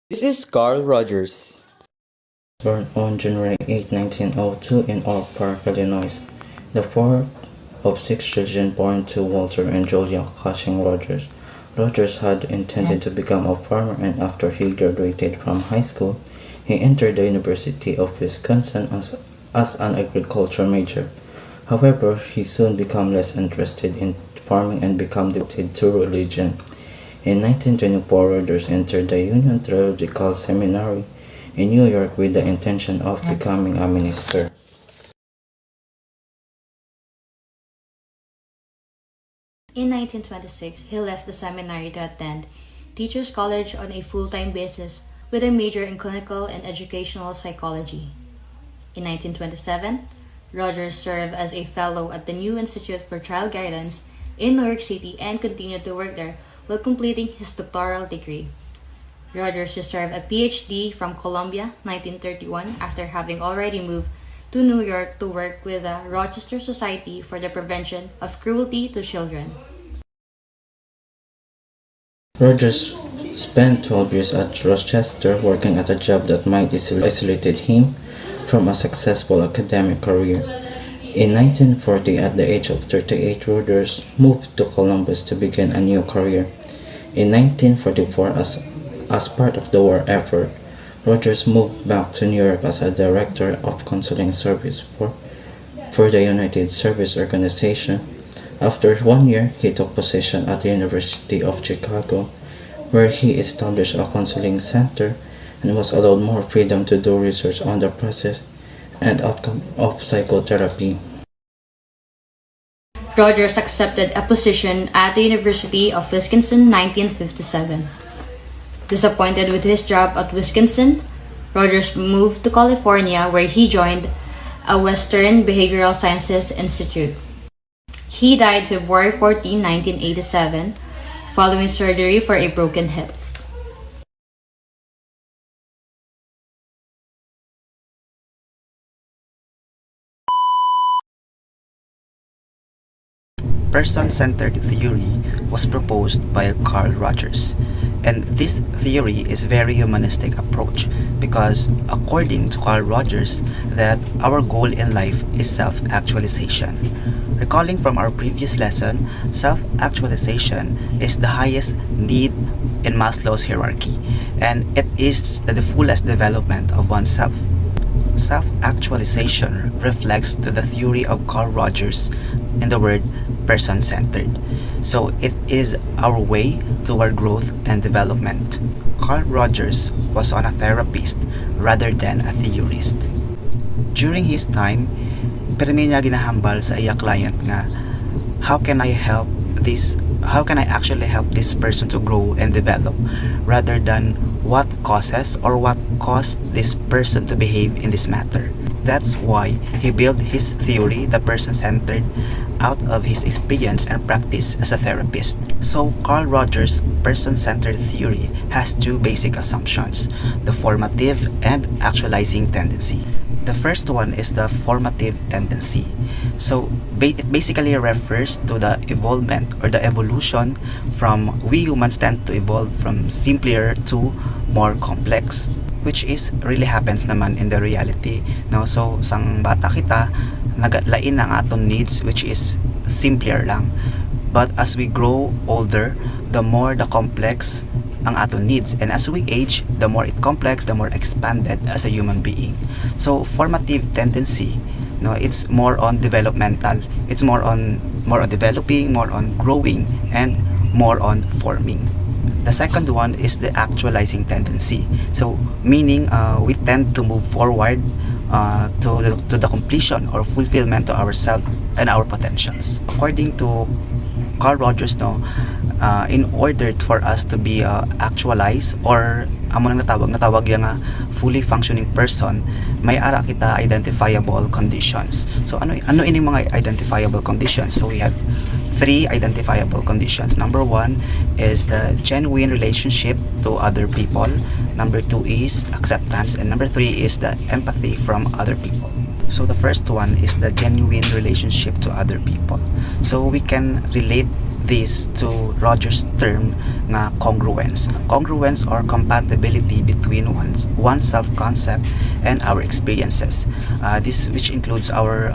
This is Carl Rogers. Born on January 8, 1902 in Oak Park, Illinois, the fourth of six children born to Walter and Julia Cushing Rogers. Rogers had intended to become a farmer, and after he graduated from high school, he entered the University of Wisconsin as an agriculture major. However, he soon became less interested in farming and became devoted to religion. In 1924, Rogers entered the Union Theological Seminary in New York with the intention of becoming a minister. In 1926, he left the seminary to attend Teachers College on a full-time basis with a major in clinical and educational psychology. In 1927, Rogers served as a fellow at the New Institute for Child Guidance in New York City and continued to work there while completing his doctoral degree. Rogers received a PhD from Columbia 1931 after having already moved to New York to work with the Rochester Society for the Prevention of Cruelty to Children. Rogers spent 12 years at Rochester working at a job that might isolated him from a successful academic career. In 1940, at the age of 38, Rogers moved to Columbus to begin a new career. In 1944, as part of the war effort, Rogers moved back to New York as a director of counseling service for the United Service Organization. After 1 year, he took position at the University of Chicago, where he established a counseling center and was allowed more freedom to do research on the process and outcome of psychotherapy. Rogers accepted a position at the University of Wisconsin 1957. Disappointed with his job at Wisconsin, Rogers moved to California where he joined a Western Behavioral Sciences Institute. He died February 14, 1987, following surgery for a broken hip. Person-centered theory was proposed by Carl Rogers, and this theory is very humanistic approach because according to Carl Rogers that our goal in life is self-actualization. Recalling from our previous lesson, self-actualization is the highest need in Maslow's hierarchy, and it is the fullest development of oneself. Self-actualization reflects to the theory of Carl Rogers in the word person-centered. So it is our way toward growth and development. Carl Rogers was a therapist rather than a theorist. During his time, pirmi niya ginahambal sa iya client nga, how can I actually help this person to grow and develop rather than what causes or what caused this person to behave in this matter. That's why he built his theory, the person-centered, out of his experience and practice as a therapist. So Carl Rogers' person-centered theory has two basic assumptions, the formative and actualizing tendency. The first one is the formative tendency. So it basically refers to the evolvement or the evolution from we humans tend to evolve from simpler to more complex, which is really happens naman in the reality, no? So sang bata kita naglain ang atong needs which is simpler lang, but as we grow older, the more the complex ang aton needs, and as we age, the more it complex, the more expanded as a human being. So formative tendency, no, it's more on developmental, it's more on developing, more on growing, and more on forming. The second one is the actualizing tendency. So meaning we tend to move forward to the completion or fulfillment of ourselves and our potentials. According to Carl Rogers, no, in order for us to be actualized or amo nang natawag yang fully functioning person, may ara kita identifiable conditions. So ano ini mga identifiable conditions? So we have three identifiable conditions. Number one is the genuine relationship to other people. Number two is acceptance, and number three is the empathy from other people. So the first one is the genuine relationship to other people. So we can relate this to Rogers' term nga congruence. Congruence or compatibility between one's self-concept and our experiences. This which includes our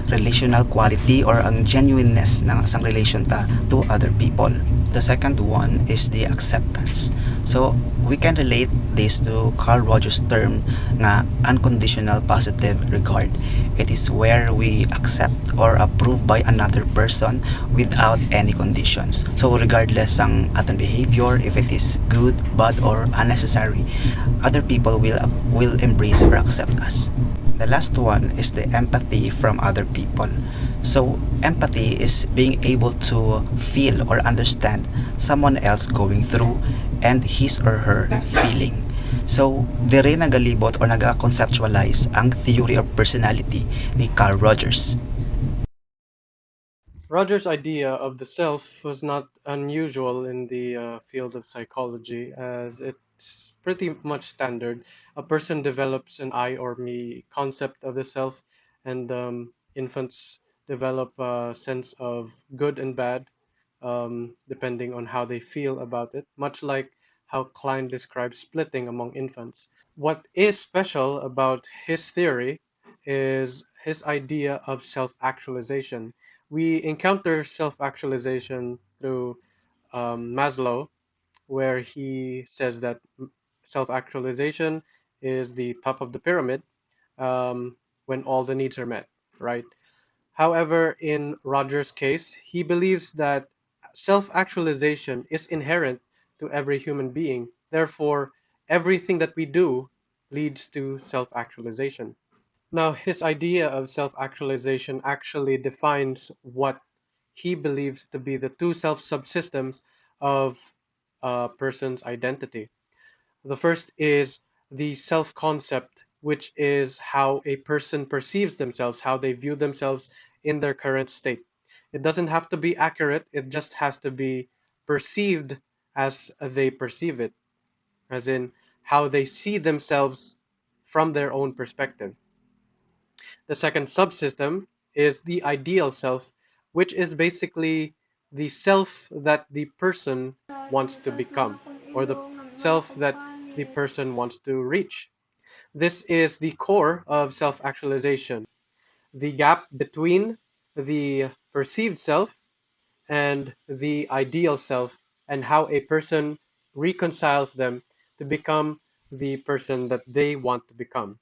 relational quality or ang genuineness ng isang relation to other people. The second one is the acceptance. So, we can relate this to Carl Rogers' term nga unconditional positive regard. It is where we accept or approve by another person without any conditions. So, regardless ang aton behavior, if it is good, bad, or unnecessary, other people will embrace or accept us. The last one is the empathy from other people. So, empathy is being able to feel or understand someone else going through and his or her feeling. So, dire nagalibot or naga-conceptualize ang theory of personality ni Carl Rogers. Rogers' idea of the self was not unusual in the field of psychology, as it's pretty much standard. A person develops an I or me concept of the self, and infants develop a sense of good and bad, depending on how they feel about it, much like how Klein describes splitting among infants. What is special about his theory is his idea of self actualization. We encounter self actualization through Maslow, where he says that self actualization is the top of the pyramid when all the needs are met, right? However, in Rogers' case, he believes that self actualization is inherent to every human being. Therefore, everything that we do leads to self actualization. Now, his idea of self actualization actually defines what he believes to be the two self subsystems of a person's identity. The first is the self concept, which is how a person perceives themselves, how they view themselves in their current state. It doesn't have to be accurate, it just has to be perceived as they perceive it, as in how they see themselves from their own perspective. The second subsystem is the ideal self, which is basically the self that the person wants to become, or the self that the person wants to reach. This is the core of self actualization, the gap between the perceived self and the ideal self, and how a person reconciles them to become the person that they want to become.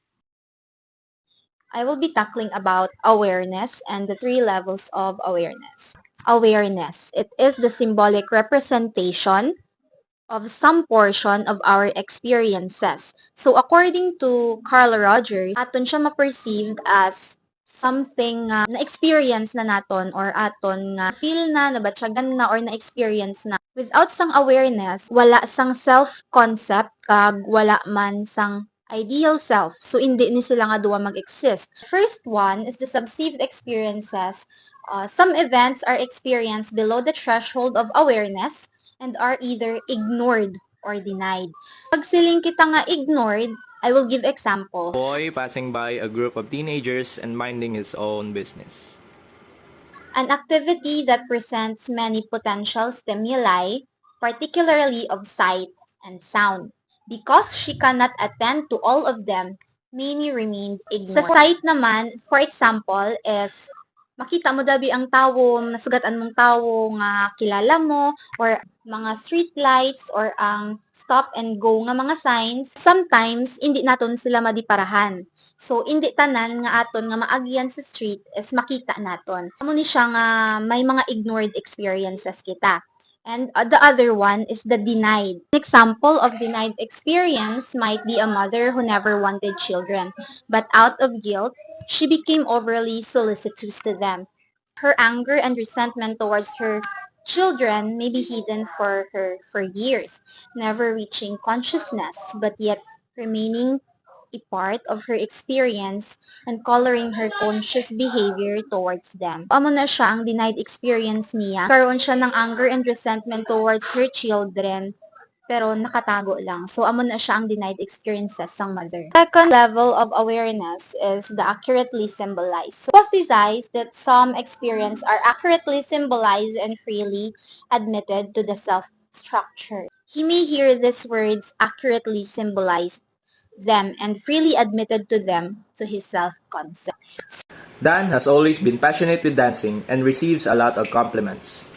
I will be tackling about awareness and the three levels of awareness. Awareness. It is the symbolic representation of some portion of our experiences. So according to Carl Rogers, aton siya ma-perceived as something na-experience na naton or aton nga feel na, nabatyagan na or na-experience na. Without sang awareness, wala sang self-concept kag wala man sang ideal self. So hindi ni sila nga duwa mag-exist. First one is the subsieved experiences. Some events are experienced below the threshold of awareness and are either ignored or denied. Pag siling kita nga ignored, I will give example. Boy passing by a group of teenagers and minding his own business. An activity that presents many potential stimuli, particularly of sight and sound. Because she cannot attend to all of them, many remained ignored. Sa sight naman, for example, is makita mo dabi ang tawo, nasugatan mong tawo nga kilala mo, or mga street lights, or ang stop and go nga mga signs, sometimes, hindi naton sila madiparahan. So, hindi tanan nga aton nga maagyan sa street is makita naton. Amo ni siya nga may mga ignored experiences kita. And the other one is the denied. An example of denied experience might be a mother who never wanted children, but out of guilt, she became overly solicitous to them. Her anger and resentment towards her children may be hidden for her for years, never reaching consciousness, but yet remaining a part of her experience and coloring her conscious behavior towards them. Amo na siya ang denied experience niya. Karoon siya ng anger and resentment towards her children, pero nakatago lang. So, amo na siya ang denied experiences sang mother. Second level of awareness is the accurately symbolized. So, hypothesize that some experience are accurately symbolized and freely admitted to the self-structure. He may hear these words accurately symbolized them and freely admitted to them to his self-concept. Dan has always been passionate with dancing and receives a lot of compliments.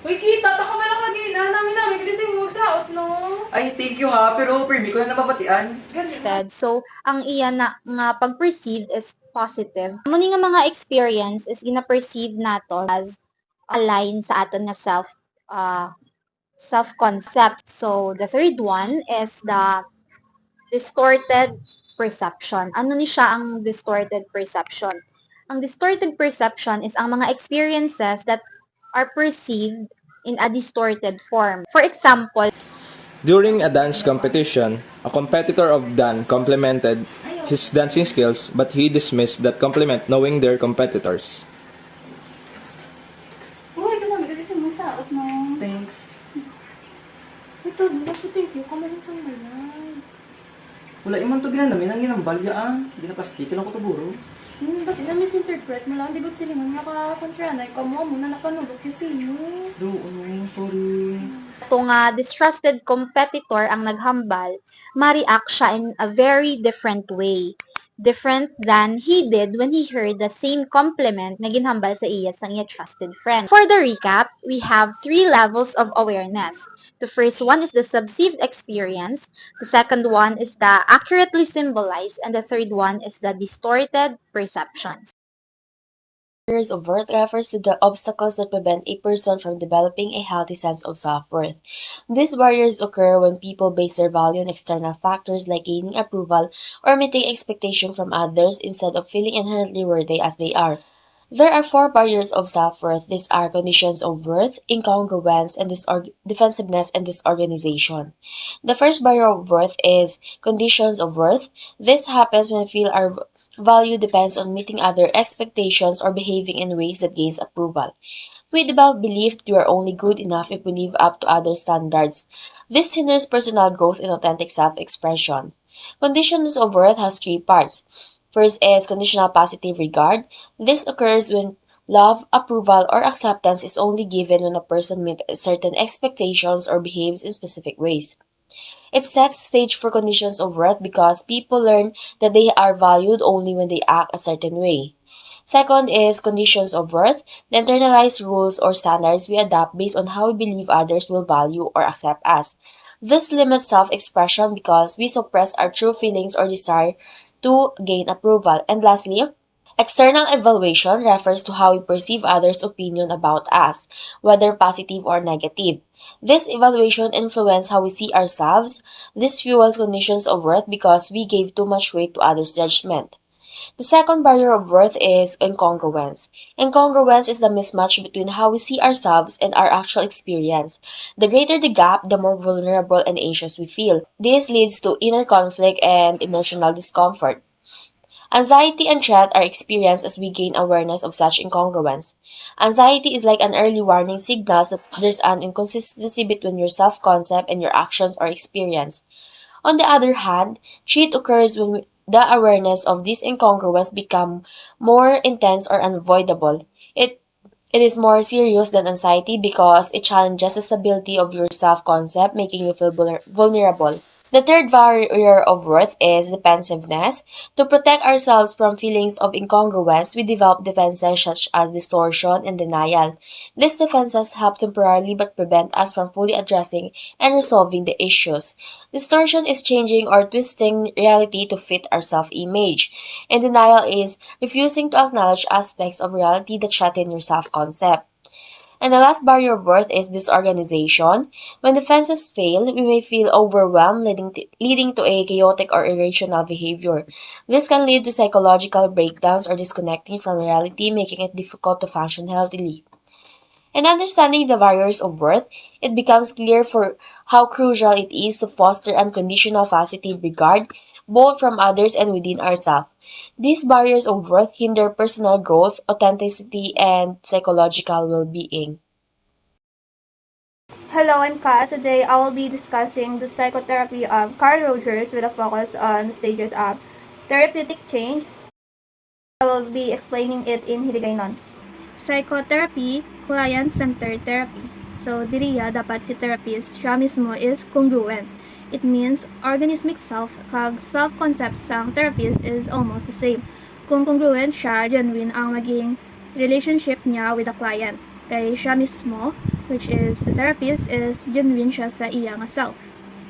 Uy, kita, taka man lang kagina. Namin kasi magsaot, no? Ay, thank you ha, pero permi ko na nababatian. So, ang iya na nga pag-perceive is positive. Muni nga mga experience is gina-perceive nato as align sa aton nga self-concept. So, the third one is the distorted perception. Ano ni siya ang distorted perception? Ang distorted perception is ang mga experiences that are perceived in a distorted form. For example, During a dance competition, a competitor of Dan complimented his dancing skills, but he dismissed that compliment knowing their competitors. Uy, namin kasi magsaot, no? Thanks. Ito, thank you. Kamalan sa bayan. Wala iman to ginanamin ang ginambalyaan. Ginapastikan ako to buro. Kasi na misinterpret mo lang. Di ba't silingan nga ka-kontra na ikaw mo muna napanulok yung sino. Sorry. ito nga distrusted competitor ang naghambal, ma-react siya in a very different way. Different than he did when he heard the same compliment na ginhambal sa iya sang iya trusted friend. For the recap, we have 3 levels of awareness. The first one is the subceived experience, the second one is the accurately symbolized, and the third one is the distorted perceptions. Barriers of worth refers to the obstacles that prevent a person from developing a healthy sense of self-worth. These barriers occur when people base their value on external factors like gaining approval or meeting expectation from others instead of feeling inherently worthy as they are. There are 4 barriers of self-worth. These are conditions of worth, incongruence, and defensiveness and disorganization. The first barrier of worth is conditions of worth. This happens when we feel our value depends on meeting other expectations or behaving in ways that gains approval. We develop belief that we are only good enough if we live up to other standards. This hinders personal growth and authentic self-expression. Conditions of worth has 3 parts. First is conditional positive regard. This occurs when love, approval, or acceptance is only given when a person meets certain expectations or behaves in specific ways. It sets stage for conditions of worth because people learn that they are valued only when they act a certain way. Second is conditions of worth, the internalized rules or standards we adopt based on how we believe others will value or accept us. This limits self-expression because we suppress our true feelings or desire to gain approval. And lastly, external evaluation refers to how we perceive others' opinion about us, whether positive or negative. This evaluation influences how we see ourselves. This fuels conditions of worth because we gave too much weight to others' judgment. The second barrier of worth is incongruence. Incongruence is the mismatch between how we see ourselves and our actual experience. The greater the gap, the more vulnerable and anxious we feel. This leads to inner conflict and emotional discomfort. Anxiety and dread are experienced as we gain awareness of such incongruence. Anxiety is like an early warning signal that there's an inconsistency between your self-concept and your actions or experience. On the other hand, dread occurs when the awareness of this incongruence becomes more intense or unavoidable. It is more serious than anxiety because it challenges the stability of your self-concept, making you feel vulnerable. The third barrier of worth is defensiveness. To protect ourselves from feelings of incongruence, we develop defenses such as distortion and denial. These defenses help temporarily but prevent us from fully addressing and resolving the issues. Distortion is changing or twisting reality to fit our self-image. And denial is refusing to acknowledge aspects of reality that threaten your self-concept. And the last barrier of worth is disorganization. When defenses fail, we may feel overwhelmed, leading to a chaotic or irrational behavior. This can lead to psychological breakdowns or disconnecting from reality, making it difficult to function healthily. In understanding the barriers of worth, it becomes clear for how crucial it is to foster unconditional positive regard, both from others and within ourselves. These barriers of worth hinder personal growth, authenticity, and psychological well-being. Hello, I'm Kat. Today I will be discussing the psychotherapy of Carl Rogers with a focus on stages of therapeutic change. I will be explaining it in Hiligaynon. Psychotherapy, client-centered therapy. So, diriya dapat si therapist siya mismo is congruent. It means organismic self, kag self-concept sang therapist is almost the same. Kung congruent siya, genuine ang maging relationship niya with the client. Kay siya mismo, which is the therapist, is genuine siya sa iya nga self.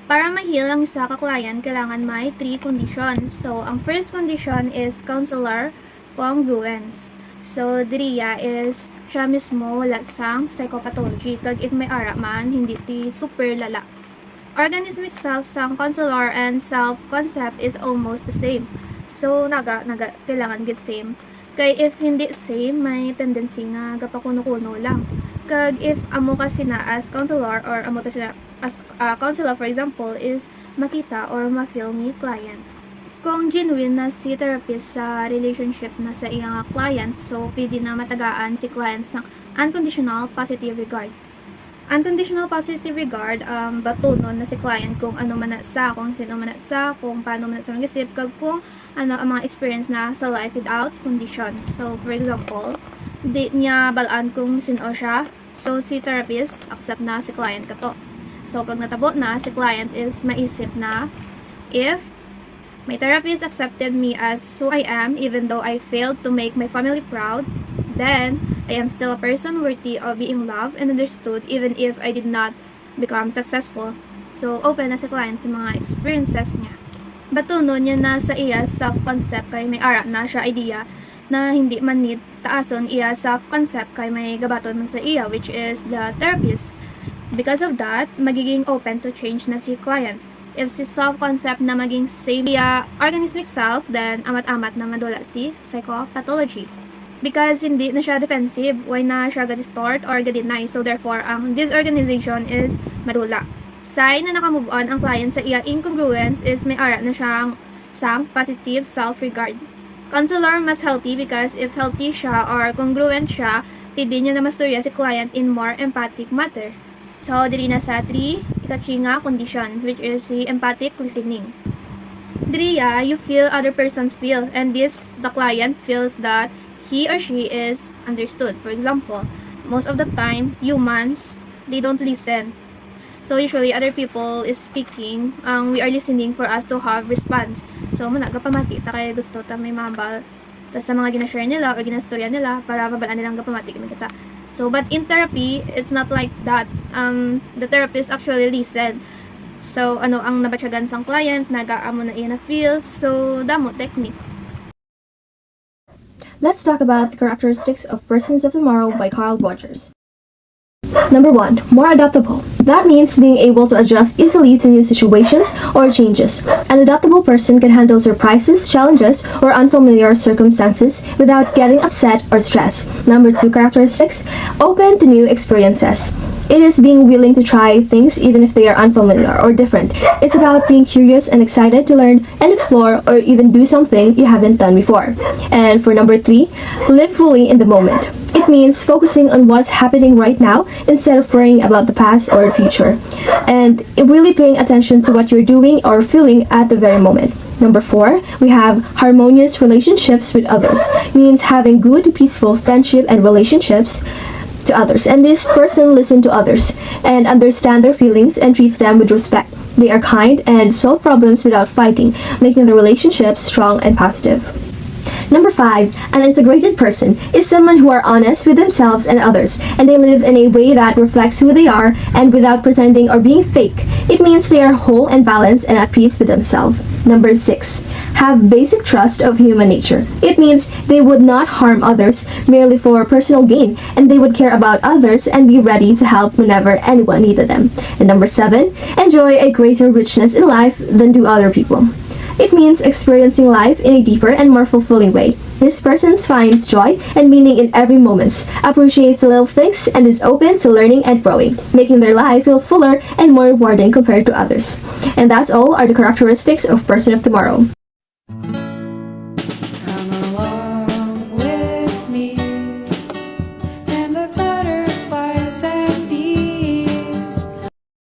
Para ma-heal ang isa ka client, kailangan may 3 conditions. So, ang first condition is counselor congruence. So, diriya is siya mismo wala sang psychopathology. Kag if may ara man, hindi ti super lala. Organismic self sang counselor and self-concept is almost the same. So, kailangan get same. Kay if hindi same, may tendency nga gapakuno-kuno lang. Kag if amo kasi na as counselor or amo kasi na as counselor for example is makita or ma-feel ni client. Kung genuine na si therapist sa relationship na sa iyang client, so pwede na matagaan si clients ng unconditional positive regard. Unconditional positive regard, batunon na si client kung ano man na sa, kung sino man na sa, kung paano man na sa mag-isip, kag kung ano ang mga experience na sa life without conditions. So, for example, di niya balaan kung sino siya, so si therapist, accept na si client kato. So, pag natabo na, si client is maisip na, if my therapist accepted me as who I am, even though I failed to make my family proud, then I am still a person worthy of being loved and understood even if I did not become successful. So, open na si client sa mga experiences niya. Batunon niya na sa iya self-concept kay may ara na siya idea na hindi man need taason iya self-concept kay may gabaton man sa iya, which is the therapist. Because of that, magiging open to change na si client. If si self-concept na maging same iya organismic self, then amat-amat na madula si psychopathology. Because hindi na siya defensive, why na siya ga-distort or ga-deny, so therefore, ang disorganization is madula. Sign na nakamove on ang client sa iya incongruence is may ara na siyang sang positive self-regard. Counselor mas healthy because if healthy siya or congruent siya, pwede niya na masturya si client in more empathic matter. So, diri na sa 3, ikachinga condition, which is the empathic listening. Diriya, you feel other person's feel, and this, the client feels that he or she is understood. For example, most of the time, humans, they don't listen. So, usually, other people is speaking, we are listening for us to have response. So, managapamati, ta kaya gusto ta may mabal sa mga ginashare nila or ginastorya nila para mabalaan nilang gapamati kami kita. So, but in therapy, it's not like that. The therapist actually listen. So, ano ang nabatsyagan sang client, nagaamo na iya na feel. So, damo technique. Let's talk about the characteristics of persons of tomorrow by Carl Rogers. Number 1, more adaptable. That means being able to adjust easily to new situations or changes. An adaptable person can handle surprises, challenges, or unfamiliar circumstances without getting upset or stressed. Number 2 characteristics, open to new experiences. It is being willing to try things even if they are unfamiliar or different. It's about being curious and excited to learn and explore or even do something you haven't done before. And for number 3, live fully in the moment. It means focusing on what's happening right now instead of worrying about the past or the future. And really paying attention to what you're doing or feeling at the very moment. Number 4, we have harmonious relationships with others. Means having good, peaceful friendship and relationships to others, and this person listens to others and understand their feelings and treats them with respect. They are kind and solve problems without fighting, making the relationship strong and positive. Number 5, an integrated person is someone who are honest with themselves and others, and they live in a way that reflects who they are and without pretending or being fake. It means they are whole and balanced and at peace with themselves. Number 6, have basic trust of human nature. It means they would not harm others merely for personal gain, and they would care about others and be ready to help whenever anyone needed them. And number 7, enjoy a greater richness in life than do other people. It means experiencing life in a deeper and more fulfilling way. This person finds joy and meaning in every moment, appreciates the little things, and is open to learning and growing, making their life feel fuller and more rewarding compared to others. And that's all are the characteristics of person of tomorrow.